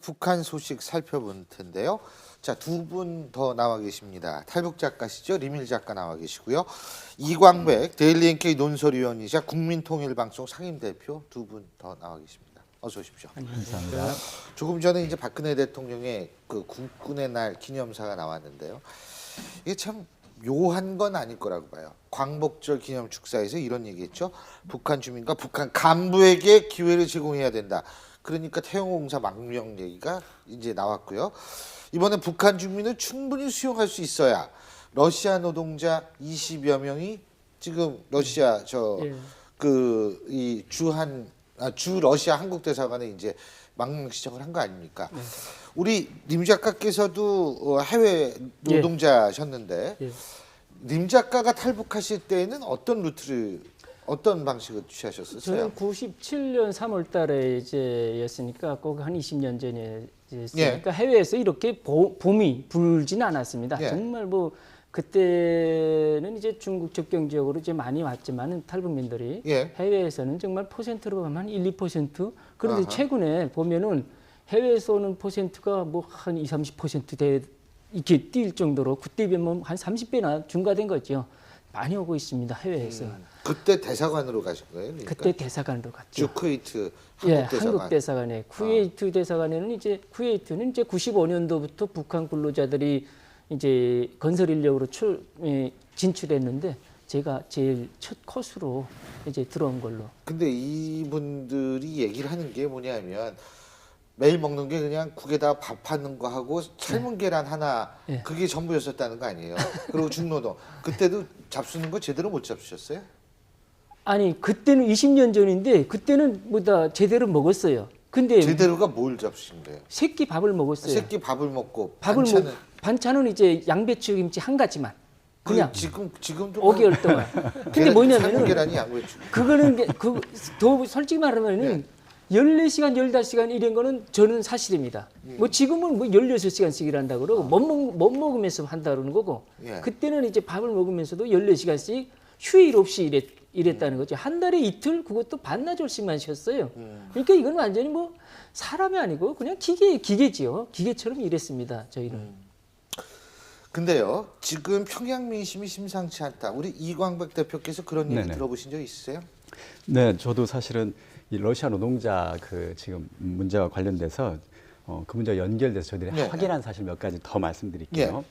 북한 소식 살펴볼 텐데요. 자, 두 분 더 나와 계십니다. 탈북 작가시죠. 리밀 작가 나와 계시고요. 이광백 데일리 NK 논설위원이자 국민통일방송 상임대표 두 분 더 나와 계십니다. 어서 오십시오. 감사합니다. 조금 전에 이제 박근혜 대통령의 그 국군의 날 기념사가 나왔는데요. 이게 참 묘한 건 아닐 거라고 봐요. 광복절 기념 축사에서 이런 얘기했죠. 북한 주민과 북한 간부에게 기회를 제공해야 된다. 그러니까 태영공사 망명 얘기가 이제 나왔고요. 이번에 북한 주민을 충분히 수용할 수 있어야 러시아 노동자 20여 명이 지금 러시아 그 이 주 러시아 한국 대사관에 이제 망명 시작을 한 거 아닙니까? 네. 우리 림 작가께서도 해외 노동자셨는데 림 작가가 탈북하실 때에는 어떤 방식을 취하셨었어요? 저는 97년 3월 달에 이제였으니까 꼭 한 20년 전이었으니까 해외에서 이렇게 봄이 불지는 않았습니다. 정말 뭐 그때는 이제 중국 접경 지역으로 이제 많이 왔지만은 탈북민들이 해외에서는 정말 퍼센트로 가면 한 1, 2%. 그런데 최근에 보면은 해외에서 오는 퍼센트가 뭐 한 20, 30% 이렇게 뛸 정도로 그때 비하면 한 30배나 증가된 거죠. 많이 오고 있습니다. 해외에서. 그때 대사관으로 가신 거예요? 그러니까? 그때 대사관으로 갔죠. 주 쿠웨이트 한국 대사관. 한국 대사관에 쿠웨이트 대사관에는 이제 쿠웨이트는 이제 95년도부터 북한 근로자들이 이제 건설 인력으로 진출했는데 제가 제일 첫 코스로 이제 들어온 걸로. 근데 이분들이 얘기를 하는 게 뭐냐면 매일 먹는 게 그냥 국에다 밥하는 거 하고 삶은 계란 하나 그게 전부였었다는 거 아니에요? 그리고 중노동 그때도 잡수는 거 제대로 못 잡수셨어요? 아니 그때는 20년 전인데 그때는 뭐다 제대로 먹었어요. 근데 제대로가 뭘 잡수신 거예요? 새끼 밥을 먹었어요. 새끼 밥을 먹고 반찬은 이제 양배추 김치 한 가지만. 그냥 지금도 5개월 동안. 근데 뭐냐면은 계란이 양배추. 그거는 더 솔직히 말하면은 14시간, 15시간 이런 거는 저는 사실입니다. 뭐 지금은 뭐 16시간씩 일한다 그러고 못 먹으면서 한다 그러는 거고 그때는 이제 밥을 먹으면서도 14시간씩 휴일 없이 일했다는 거죠. 한 달에 이틀 그것도 반나절씩만 쉬었어요. 그러니까 이건 완전히 뭐 사람이 아니고 그냥 기계지요. 기계처럼 일했습니다. 저희는. 근데요, 지금 평양 민심이 심상치 않다. 우리 이광백 대표께서 그런 얘기 들어보신 적 있으세요? 네, 저도 사실은 이 러시아 노동자 그 지금 문제와 관련돼서 그 문제와 연결돼서 저희들이 확인한 사실 몇 가지 더 말씀드릴게요.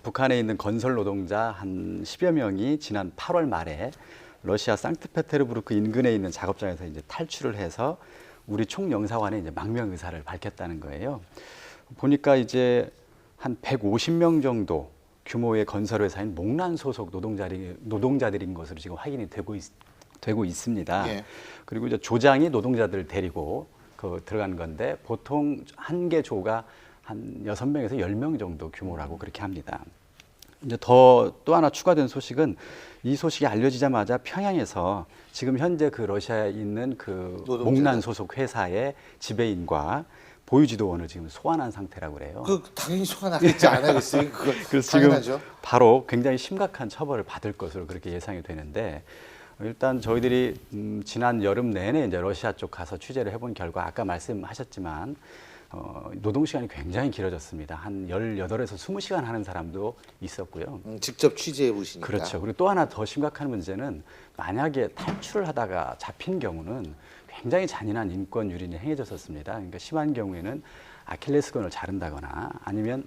북한에 있는 건설 노동자 한 10여 명이 지난 8월 말에 러시아 상트페테르부르크 인근에 있는 작업장에서 이제 탈출을 해서 우리 총영사관에 이제 망명 의사를 밝혔다는 거예요. 보니까 이제 한 150명 정도 규모의 건설 회사인 목란 소속 노동자들인 것으로 지금 확인이 되고 있습니다. 그리고 이제 조장이 노동자들을 데리고 들어간 건데 보통 한 개 조가 한 6명에서 10명 정도 규모라고 그렇게 합니다. 이제 또 하나 추가된 소식은 이 소식이 알려지자마자 평양에서 지금 현재 그 러시아에 있는 그 목란 소속 회사의 지배인과 보유지도원을 지금 소환한 상태라고 그래요. 당연히 소환하겠지 않겠어요? 그래서 당연하죠. 지금 바로 굉장히 심각한 처벌을 받을 것으로 그렇게 예상이 되는데 일단 저희들이 지난 여름 내내 이제 러시아 쪽 가서 취재를 해본 결과 아까 말씀하셨지만 노동 시간이 굉장히 길어졌습니다. 한 18에서 20시간 하는 사람도 있었고요. 직접 취재해 보시니까. 그렇죠. 그리고 또 하나 더 심각한 문제는 만약에 탈출을 하다가 잡힌 경우는 굉장히 잔인한 인권 유린이 행해졌었습니다. 그러니까 심한 경우에는 아킬레스건을 자른다거나 아니면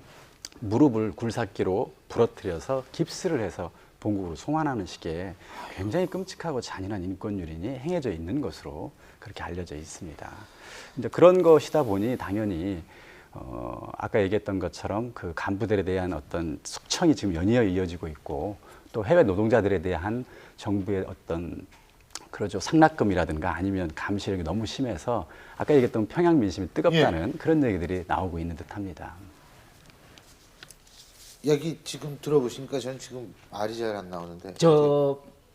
무릎을 굴삭기로 부러뜨려서 깁스를 해서 본국으로 송환하는 식의 굉장히 끔찍하고 잔인한 인권 유린이 행해져 있는 것으로 그렇게 알려져 있습니다. 이제 그런 것이다 보니 당연히 아까 얘기했던 것처럼 그 간부들에 대한 어떤 숙청이 지금 연이어 이어지고 있고 또 해외 노동자들에 대한 정부의 어떤 그러죠 상납금이라든가 아니면 감시력이 너무 심해서 아까 얘기했던 평양 민심이 뜨겁다는 그런 얘기들이 나오고 있는 듯합니다. 여기 지금 들어보시니까 저는 지금 말이 잘 안 나오는데.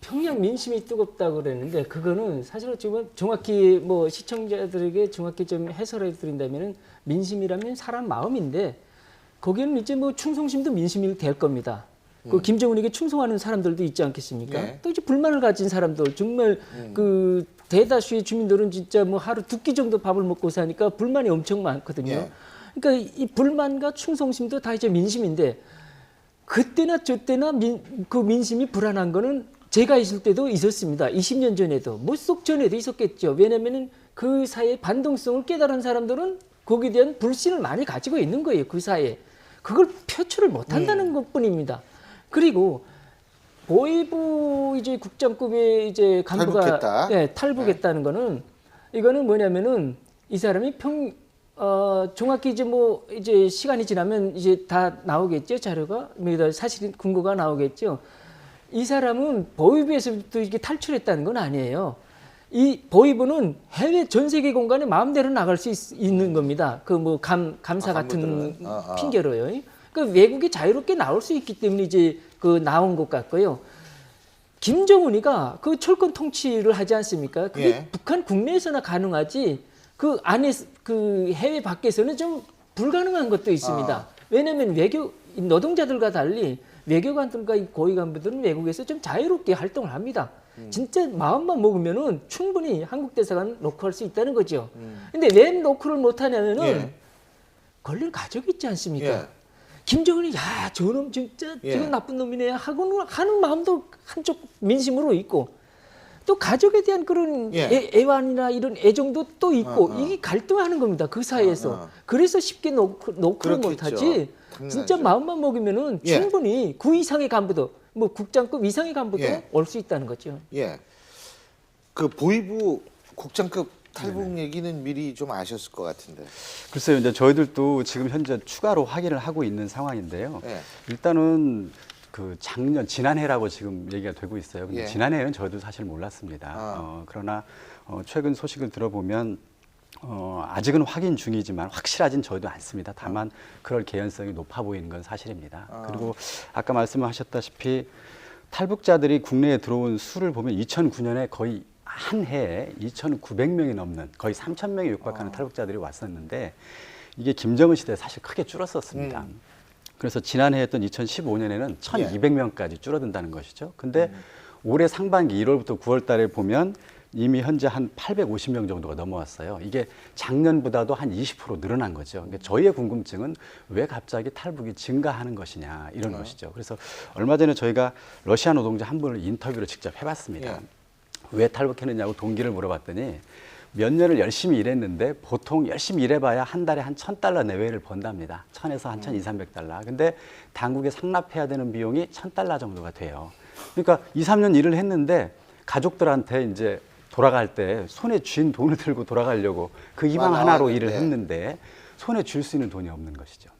평양 민심이 뜨겁다고 그랬는데 그거는 사실은 지금 정확히 뭐 시청자들에게 정확히 좀 해설해 드린다면은 민심이라면 사람 마음인데 거기는 이제 뭐 충성심도 민심이 될 겁니다. 그 김정은에게 충성하는 사람들도 있지 않겠습니까? 또 이제 불만을 가진 사람들 정말 그 대다수의 주민들은 진짜 뭐 하루 2끼 정도 밥을 먹고 사니까 불만이 엄청 많거든요. 예. 그러니까 이 불만과 충성심도 다 이제 민심인데 그때나 저때나 그 민심이 불안한 거는 제가 있을 때도 있었습니다. 20년 전에도 뭐 쏙 전에도 있었겠죠. 왜냐면은 그 사회의 반동성을 깨달은 사람들은 거기에 대한 불신을 많이 가지고 있는 거예요. 그 사회에. 그걸 표출을 못 한다는 것뿐입니다. 그리고 보위부 이제 국장급의 이제 간부가 탈북했다. 예, 탈북했다는 거는 이거는 뭐냐면은 이 사람이 정확히 이제 뭐 이제 시간이 지나면 이제 다 나오겠죠. 자료가 사실 근거가 나오겠죠. 이 사람은 보위부에서부터 이렇게 탈출했다는 건 아니에요. 이 보위부는 해외 전 세계 공간에 마음대로 나갈 수 있는 겁니다. 그 뭐 감사 같은 핑계로요. 그 외국에 자유롭게 나올 수 있기 때문에 이제 그 나온 것 같고요. 김정은이가 그 철권 통치를 하지 않습니까? 그게 예. 북한 국내에서나 가능하지 그 안에 그 해외 밖에서는 좀 불가능한 것도 있습니다. 왜냐하면 외교 노동자들과 달리 외교관들과 이 고위 간부들은 외국에서 좀 자유롭게 활동을 합니다. 진짜 마음만 먹으면은 충분히 한국 대사관 노크할 수 있다는 거죠. 근데 왜 노크를 못 하냐면은 예. 걸린 가족이 있지 않습니까? 예. 김정은이 야 저놈 진짜 예. 저건 나쁜 놈이네 하고는 하는 마음도 한쪽 민심으로 있고 또 가족에 대한 그런 예. 애완이나 이런 애정도 또 있고 이게 갈등하는 겁니다. 그 사이에서. 그래서 쉽게 노크를 그렇겠죠. 못하지. 진짜 당연하죠. 마음만 먹으면은 예. 충분히 그 이상의 간부도 뭐 국장급 이상의 간부도 예. 올 수 있다는 거죠. 예. 그 보위부 국장급 탈북 얘기는 미리 좀 아셨을 것 같은데. 글쎄요, 이제 저희들도 지금 현재 추가로 확인을 하고 있는 상황인데요. 예. 일단은 그 지난해라고 지금 얘기가 되고 있어요. 근데 예. 지난해는 저희도 사실 몰랐습니다. 그러나 최근 소식을 들어보면 아직은 확인 중이지만 확실하진 저희도 않습니다. 다만 그럴 개연성이 높아 보이는 건 사실입니다. 그리고 아까 말씀하셨다시피 탈북자들이 국내에 들어온 수를 보면 2009년에 거의 한 해에 2,900명이 넘는 거의 3,000명에 육박하는 탈북자들이 왔었는데 이게 김정은 시대에 사실 크게 줄었었습니다. 그래서 지난해 했던 2015년에는 1,200명까지 줄어든다는 것이죠. 근데 올해 상반기 1월부터 9월 달에 보면 이미 현재 한 850명 정도가 넘어왔어요. 이게 작년보다도 한 20% 늘어난 거죠. 그러니까 저희의 궁금증은 왜 갑자기 탈북이 증가하는 것이냐 이런 것이죠. 그래서 얼마 전에 저희가 러시아 노동자 한 분을 인터뷰를 직접 해봤습니다. 예. 왜 탈북했느냐고 동기를 물어봤더니 몇 년을 열심히 일했는데 보통 열심히 일해봐야 한 달에 한 $1,000 내외를 번답니다. 1,000에서 한 1,200~300달러. 근데 당국에 상납해야 되는 비용이 $1,000 정도가 돼요. 그러니까 2, 3년 일을 했는데 가족들한테 이제 돌아갈 때 손에 쥔 돈을 들고 돌아가려고 그 희망 하나로 일을 했는데 손에 쥘 수 있는 돈이 없는 것이죠.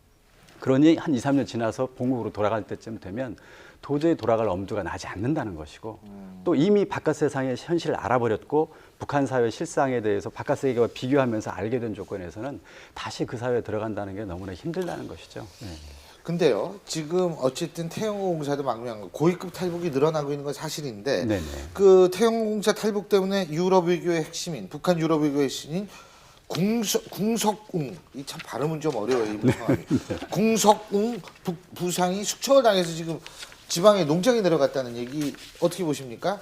그러니 한 2, 3년 지나서 본국으로 돌아갈 때쯤 되면 도저히 돌아갈 엄두가 나지 않는다는 것이고 또 이미 바깥 세상의 현실을 알아버렸고 북한 사회 실상에 대해서 바깥 세계와 비교하면서 알게 된 조건에서는 다시 그 사회에 들어간다는 게 너무나 힘들다는 것이죠. 네. 근데요, 지금 어쨌든 태영호공사도 망명한 고위급 탈북이 늘어나고 있는 건 사실인데, 네네. 그 태영호공사 탈북 때문에 유럽 외교의 핵심인, 북한 유럽 외교의 핵심인 궁석웅, 이 참 발음은 좀 어려워요, 이 성함이. 궁석웅 부상이 숙청을 당해서 지금 지방에 농장에 내려갔다는 얘기 어떻게 보십니까?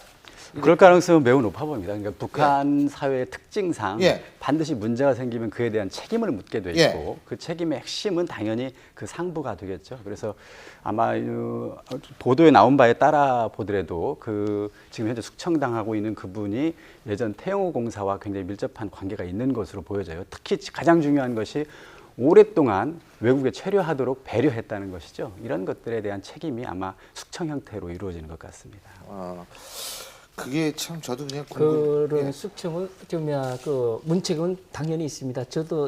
그럴 가능성은 매우 높아 보입니다. 그러니까 북한 사회의 특징상 예. 반드시 문제가 생기면 그에 대한 책임을 묻게 돼 있고 그 책임의 핵심은 당연히 그 상부가 되겠죠. 그래서 아마 보도에 나온 바에 따라 보더라도 그 지금 현재 숙청당하고 있는 그분이 예전 태영호공사와 굉장히 밀접한 관계가 있는 것으로 보여져요. 특히 가장 중요한 것이 오랫동안 외국에 체류하도록 배려했다는 것이죠. 이런 것들에 대한 책임이 아마 숙청 형태로 이루어지는 것 같습니다. 그게 참 저도 그냥 그런 숙청은 그 문책은 당연히 있습니다.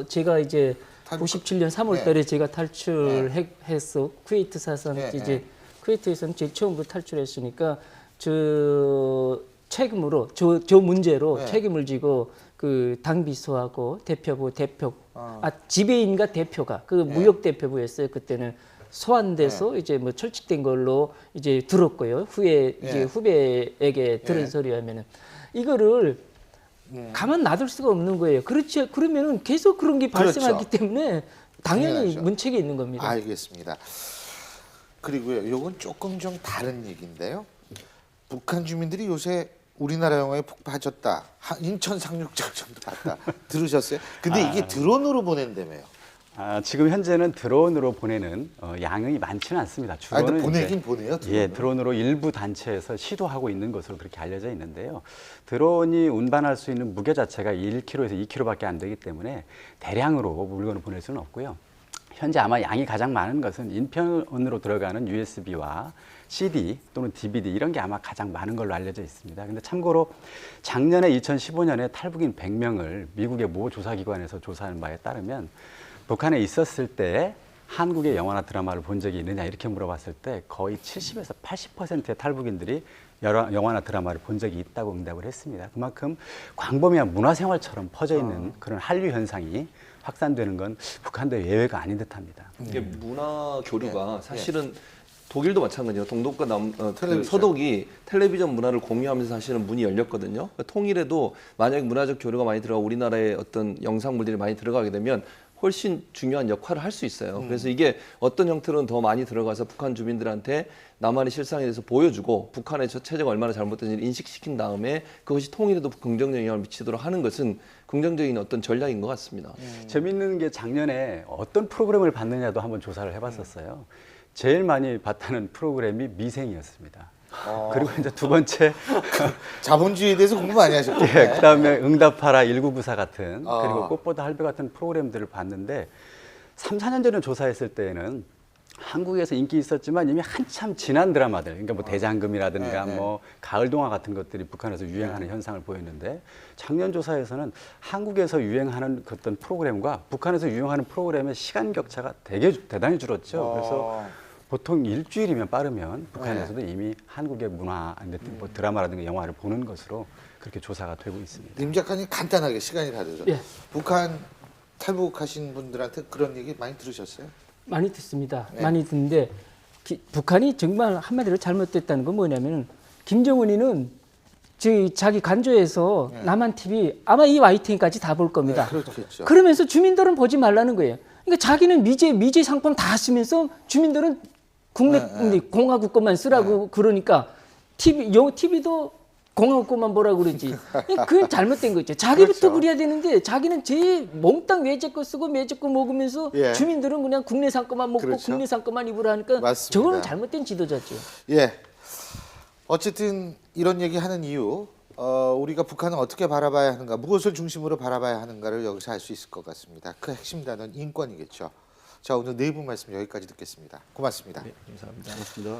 제가 이제 97년 3월달에 제가 탈출해서 쿠웨이트 사선 이제 쿠웨이트에서는 제일 처음부터 탈출했으니까 저 책임으로 저 문제로 책임을 지고 그 당 비서하고 대표부 지배인과 대표가 그 무역 대표부였어요. 그때는 소환돼서 이제 뭐 철칙된 걸로 이제 들었고요. 후에 이제 후배에게 들은 소리에 하면은 이거를 가만 놔둘 수가 없는 거예요. 그렇지 그러면은 계속 그런 게 발생하기 때문에 당연히 당연하죠. 문책이 있는 겁니다. 알겠습니다. 그리고요, 이건 조금 좀 다른 얘기인데요. 북한 주민들이 요새 우리나라 영화에 푹 빠졌다. 인천 상륙작을 전부 봤다. 들으셨어요? 근데 이게 드론으로 보낸다며요. 지금 현재는 드론으로 보내는 양이 많지는 않습니다. 근데 주로는 보내긴 보내요. 드론으로. 예, 드론으로 일부 단체에서 시도하고 있는 것으로 그렇게 알려져 있는데요. 드론이 운반할 수 있는 무게 자체가 1kg에서 2kg밖에 안 되기 때문에 대량으로 물건을 보낼 수는 없고요. 현재 아마 양이 가장 많은 것은 인편으로 들어가는 USB와 CD 또는 DVD 이런 게 아마 가장 많은 걸로 알려져 있습니다. 근데 참고로 작년에 2015년에 탈북인 100명을 미국의 모 조사기관에서 조사한 바에 따르면 북한에 있었을 때 한국의 영화나 드라마를 본 적이 있느냐 이렇게 물어봤을 때 거의 70에서 80%의 탈북인들이 영화나 드라마를 본 적이 있다고 응답을 했습니다. 그만큼 광범위한 문화생활처럼 퍼져 있는 그런 한류 현상이 확산되는 건 북한도 예외가 아닌 듯합니다. 이게 문화 교류가 사실은 독일도 마찬가지예요. 동독과 그 텔레비전. 서독이 텔레비전 문화를 공유하면서 사실은 문이 열렸거든요. 그러니까 통일에도 만약에 문화적 교류가 많이 들어가고 우리나라의 어떤 영상물들이 많이 들어가게 되면 훨씬 중요한 역할을 할 수 있어요. 그래서 이게 어떤 형태로는 더 많이 들어가서 북한 주민들한테 남한의 실상에 대해서 보여주고 북한의 저 체제가 얼마나 잘못된지를 인식시킨 다음에 그것이 통일에도 긍정적인 영향을 미치도록 하는 것은 긍정적인 어떤 전략인 것 같습니다. 재밌는 게 작년에 어떤 프로그램을 봤느냐도 한번 조사를 해봤었어요. 제일 많이 봤다는 프로그램이 미생이었습니다. 그리고 이제 두 번째 자본주의에 대해서 공부 많이 하셨군요. 예, 그다음에 응답하라 1994 같은 그리고 꽃보다 할배 같은 프로그램들을 봤는데 3, 4년 전에 조사했을 때에는 한국에서 인기 있었지만 이미 한참 지난 드라마들, 그러니까 뭐 대장금이라든가 뭐 가을동화 같은 것들이 북한에서 유행하는 현상을 보였는데 작년 조사에서는 한국에서 유행하는 어떤 프로그램과 북한에서 유행하는 프로그램의 시간 격차가 대단히 줄었죠. 그래서 보통 일주일이면 빠르면 북한에서도 이미 한국의 문화, 뭐 드라마라든가 영화를 보는 것으로 그렇게 조사가 되고 있습니다. 임 작가님 간단하게 시간이 다 돼서 예. 북한 탈북하신 분들한테 그런 얘기 많이 들으셨어요? 많이 듣습니다. 많이 듣는데 북한이 정말 한마디로 잘못됐다는 건 뭐냐면 김정은이는 자기 간조에서 남한 TV 아마 이 YTN까지 다 볼 겁니다. 그렇겠죠. 그러면서 주민들은 보지 말라는 거예요. 그러니까 자기는 미제 상품 다 쓰면서 주민들은 국내 공화국 것만 쓰라고 그러니까 TV도 공화국 것만 보라고 그러지. 그건 잘못된 거죠. 자기부터 그렇죠. 그래야 되는데 자기는 제 몽땅 외제 거 쓰고 외제 거 먹으면서 예. 주민들은 그냥 국내산 것만 먹고 그렇죠. 국내산 것만 입으라 하니까 맞습니다. 저거는 잘못된 지도자죠. 예. 어쨌든 이런 얘기 하는 이유, 우리가 북한을 어떻게 바라봐야 하는가, 무엇을 중심으로 바라봐야 하는가를 여기서 알 수 있을 것 같습니다. 그 핵심 단어는 인권이겠죠. 자, 오늘 네 분 말씀 여기까지 듣겠습니다. 고맙습니다. 네, 감사합니다. 그렇습니다.